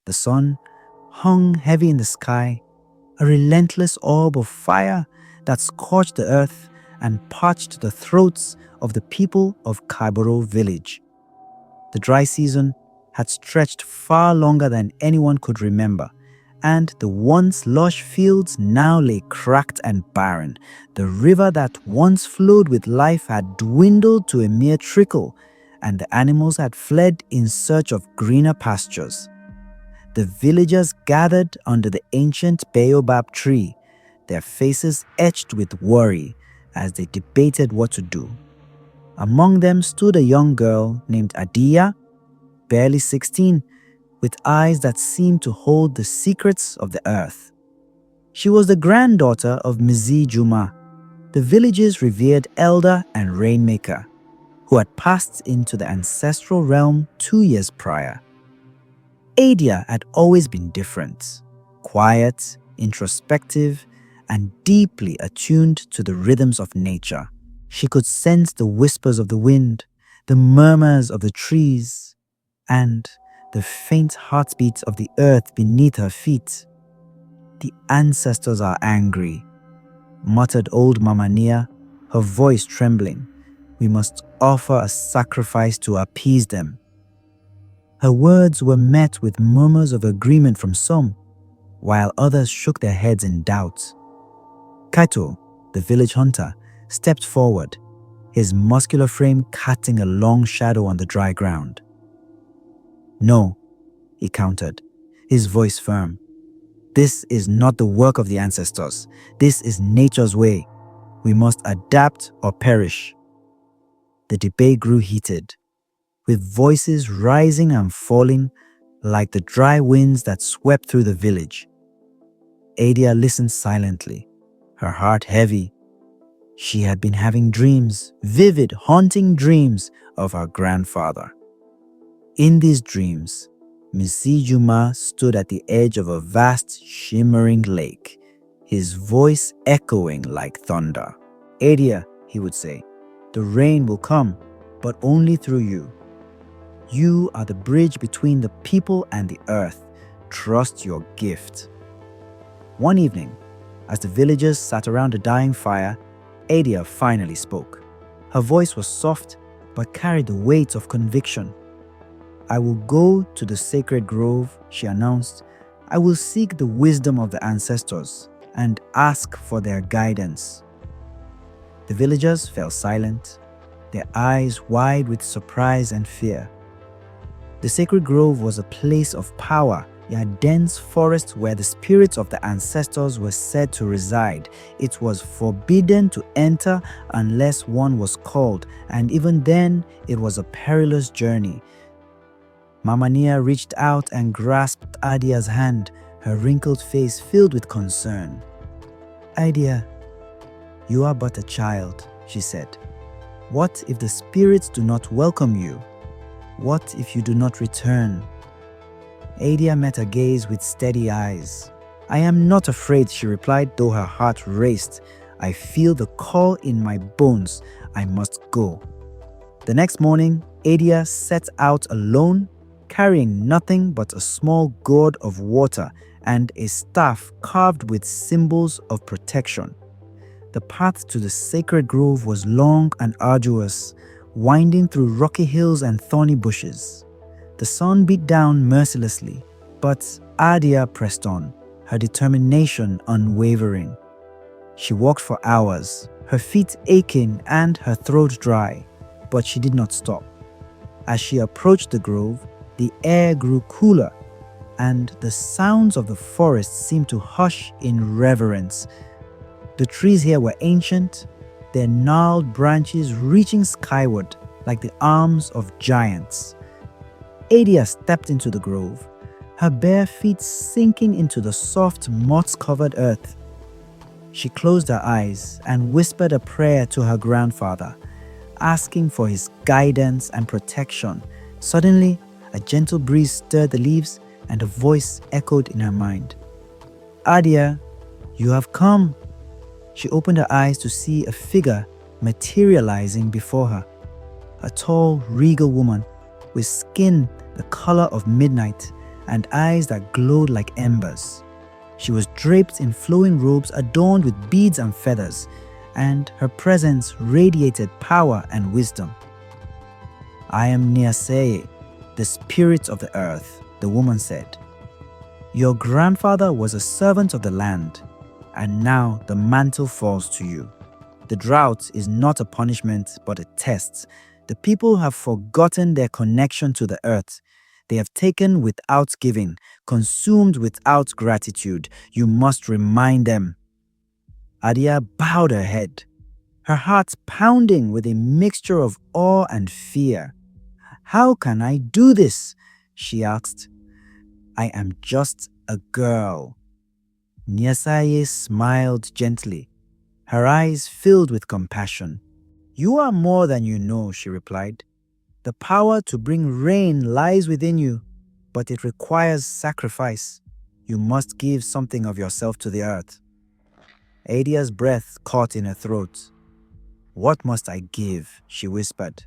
The sun hung heavy in the sky, a relentless orb of fire that scorched the earth and parched the throats of the people of Kaiboro village. The dry season had stretched far longer than anyone could remember, and the once lush fields now lay cracked and barren. The river that once flowed with life had dwindled to a mere trickle, and the animals had fled in search of greener pastures. The villagers gathered under the ancient baobab tree, their faces etched with worry as they debated what to do. Among them stood a young girl named Adia, barely 16, with eyes that seemed to hold the secrets of the earth. She was the granddaughter of Mzi Juma, the village's revered elder and rainmaker, who had passed into the ancestral realm 2 years prior. Adia had always been different, quiet, introspective, and deeply attuned to the rhythms of nature. She could sense the whispers of the wind, the murmurs of the trees, and the faint heartbeat of the earth beneath her feet. "The ancestors are angry," muttered old Mama Nia, her voice trembling. "We must offer a sacrifice to appease them." Her words were met with murmurs of agreement from some, while others shook their heads in doubt. Kaito, the village hunter, stepped forward, his muscular frame casting a long shadow on the dry ground. "No," he countered, his voice firm. "This is not the work of the ancestors. This is nature's way. We must adapt or perish." The debate grew heated, with voices rising and falling like the dry winds that swept through the village. Adia listened silently, her heart heavy. She had been having dreams, vivid, haunting dreams of her grandfather. In these dreams, Mzi Juma stood at the edge of a vast, shimmering lake, his voice echoing like thunder. "Adia," he would say, "the rain will come, but only through you. You are the bridge between the people and the earth. Trust your gift." One evening, as the villagers sat around a dying fire, Adia finally spoke. Her voice was soft, but carried the weight of conviction. "I will go to the sacred grove," she announced. "I will seek the wisdom of the ancestors and ask for their guidance." The villagers fell silent, their eyes wide with surprise and fear. The sacred grove was a place of power, a dense forest where the spirits of the ancestors were said to reside. It was forbidden to enter unless one was called, and even then, it was a perilous journey. Mama Nia reached out and grasped Adia's hand, her wrinkled face filled with concern. "Adia, you are but a child," she said. "What if the spirits do not welcome you? What if you do not return?" Adia met her gaze with steady eyes. "I am not afraid," she replied, though her heart raced. "I feel the call in my bones. I must go." The next morning, Adia set out alone, carrying nothing but a small gourd of water and a staff carved with symbols of protection. The path to the sacred grove was long and arduous, winding through rocky hills and thorny bushes. The sun beat down mercilessly, but Adia pressed on, her determination unwavering. She walked for hours, her feet aching and her throat dry, but she did not stop. As she approached the grove, the air grew cooler, and the sounds of the forest seemed to hush in reverence. The trees here were ancient, their gnarled branches reaching skyward like the arms of giants. Adia stepped into the grove, her bare feet sinking into the soft, moss-covered earth. She closed her eyes and whispered a prayer to her grandfather, asking for his guidance and protection. Suddenly, a gentle breeze stirred the leaves and a voice echoed in her mind. "Adia, you have come." She opened her eyes to see a figure materializing before her. A tall, regal woman with skin the color of midnight and eyes that glowed like embers. She was draped in flowing robes adorned with beads and feathers, and her presence radiated power and wisdom. "I am Niaseye, the spirit of the earth," the woman said. "Your grandfather was a servant of the land, and now the mantle falls to you. The drought is not a punishment, but a test. The people have forgotten their connection to the earth. They have taken without giving, consumed without gratitude. You must remind them." Adia bowed her head, her heart pounding with a mixture of awe and fear. "How can I do this?" she asked. "I am just a girl." Nyasaye smiled gently, her eyes filled with compassion. "You are more than you know," she replied. "The power to bring rain lies within you, but it requires sacrifice. You must give something of yourself to the earth." Adia's breath caught in her throat. "What must I give?" she whispered.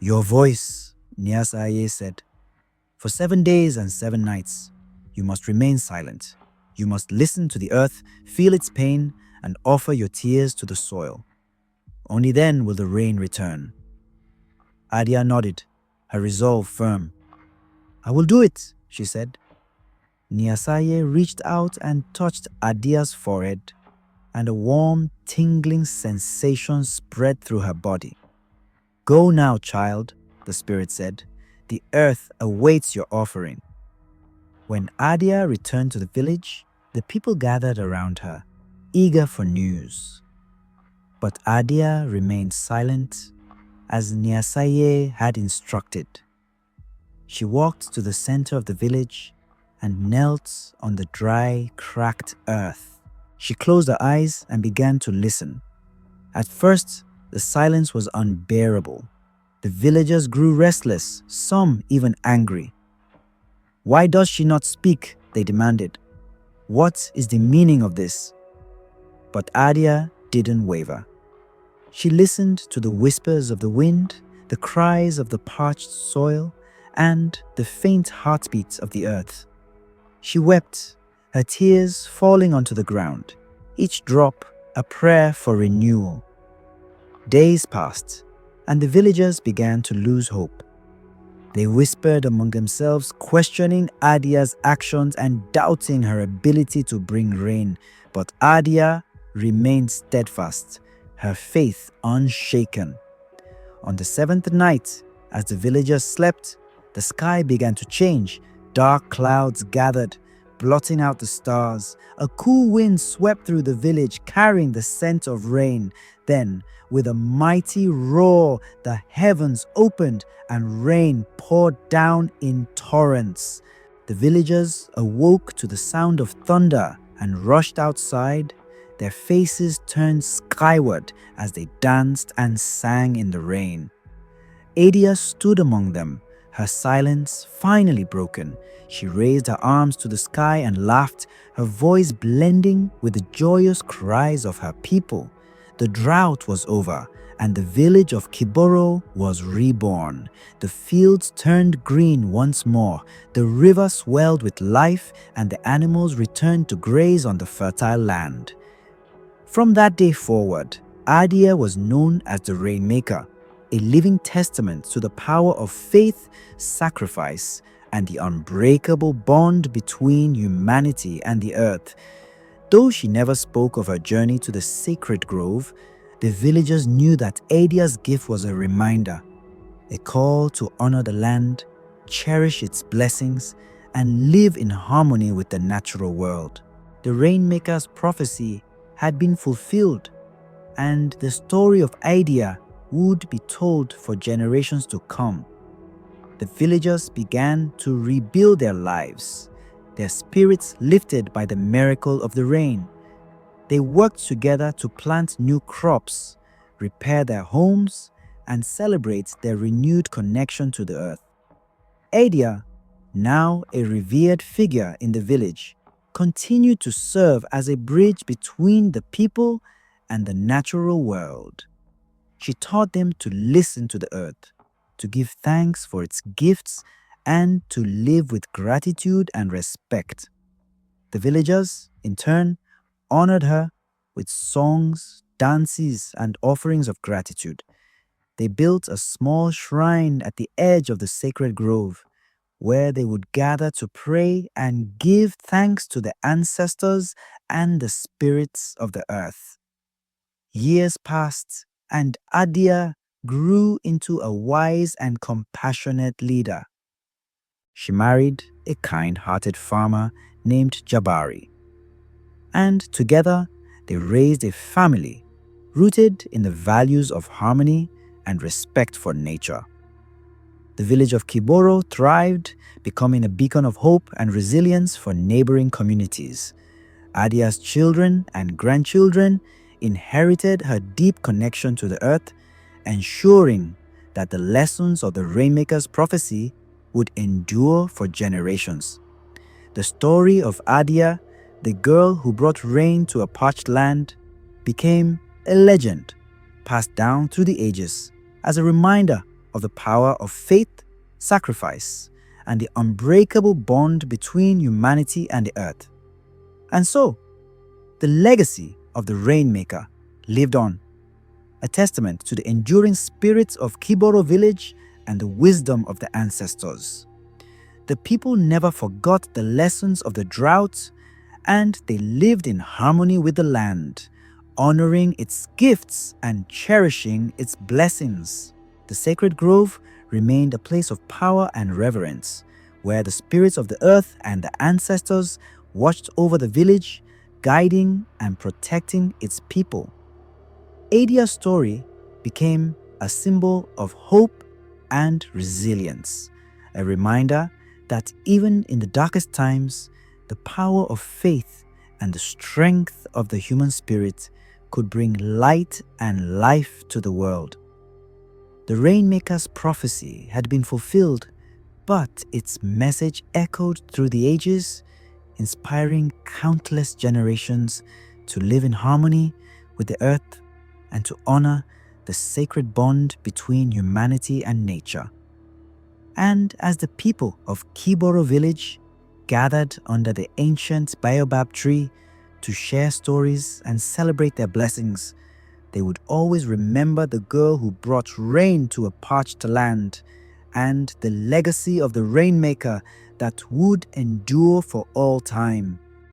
"Your voice," Nyasaye said. "For 7 days and 7 nights, you must remain silent. You must listen to the earth, feel its pain, and offer your tears to the soil. Only then will the rain return." Adia nodded, her resolve firm. "I will do it," she said. Nyasaye reached out and touched Adia's forehead, and a warm, tingling sensation spread through her body. "Go now, child," the spirit said. "The earth awaits your offering." When Adia returned to the village, the people gathered around her, eager for news. But Adia remained silent, as Nyasaye had instructed. She walked to the center of the village and knelt on the dry, cracked earth. She closed her eyes and began to listen. At first, the silence was unbearable. The villagers grew restless, some even angry. "Why does she not speak?" they demanded. "What is the meaning of this?" But Adia didn't waver. She listened to the whispers of the wind, the cries of the parched soil, and the faint heartbeats of the earth. She wept, her tears falling onto the ground, each drop a prayer for renewal. Days passed, and the villagers began to lose hope. They whispered among themselves, questioning Adia's actions and doubting her ability to bring rain. But Adia remained steadfast, her faith unshaken. On the 7th night, as the villagers slept, the sky began to change. Dark clouds gathered, blotting out the stars. A cool wind swept through the village, carrying the scent of rain. Then, with a mighty roar, the heavens opened and rain poured down in torrents. The villagers awoke to the sound of thunder and rushed outside. Their faces turned skyward as they danced and sang in the rain. Adia stood among them, her silence finally broken. She raised her arms to the sky and laughed, her voice blending with the joyous cries of her people. The drought was over, and the village of Kiboro was reborn. The fields turned green once more, the river swelled with life, and the animals returned to graze on the fertile land. From that day forward, Adia was known as the Rainmaker, a living testament to the power of faith, sacrifice, and the unbreakable bond between humanity and the earth. Though she never spoke of her journey to the sacred grove, the villagers knew that Adia's gift was a reminder, a call to honor the land, cherish its blessings, and live in harmony with the natural world. The Rainmaker's prophecy had been fulfilled, and the story of Adia would be told for generations to come. The villagers began to rebuild their lives, their spirits lifted by the miracle of the rain. They worked together to plant new crops, repair their homes, and celebrate their renewed connection to the earth. Adia, now a revered figure in the village, continued to serve as a bridge between the people and the natural world. She taught them to listen to the earth, to give thanks for its gifts, and to live with gratitude and respect. The villagers, in turn, honored her with songs, dances, and offerings of gratitude. They built a small shrine at the edge of the sacred grove where they would gather to pray and give thanks to the ancestors and the spirits of the earth. Years passed, and Adia grew into a wise and compassionate leader. She married a kind-hearted farmer named Jabari, and together they raised a family rooted in the values of harmony and respect for nature. The village of Kiboro thrived, becoming a beacon of hope and resilience for neighboring communities. Adia's children and grandchildren inherited her deep connection to the earth, ensuring that the lessons of the Rainmaker's prophecy would endure for generations. The story of Adia, the girl who brought rain to a parched land, became a legend passed down through the ages as a reminder of the power of faith, sacrifice, and the unbreakable bond between humanity and the earth. And so, the legacy of the Rainmaker lived on, a testament to the enduring spirit of Kiboro village and the wisdom of the ancestors. The people never forgot the lessons of the drought, and they lived in harmony with the land, honoring its gifts and cherishing its blessings. The sacred grove remained a place of power and reverence, where the spirits of the earth and the ancestors watched over the village, guiding and protecting its people. Adia's story became a symbol of hope and resilience, a reminder that even in the darkest times, the power of faith and the strength of the human spirit could bring light and life to the world. The Rainmaker's prophecy had been fulfilled, but its message echoed through the ages, inspiring countless generations to live in harmony with the earth and to honor the sacred bond between humanity and nature. And as the people of Kiboro village gathered under the ancient baobab tree to share stories and celebrate their blessings, they would always remember the girl who brought rain to a parched land and the legacy of the Rainmaker that would endure for all time.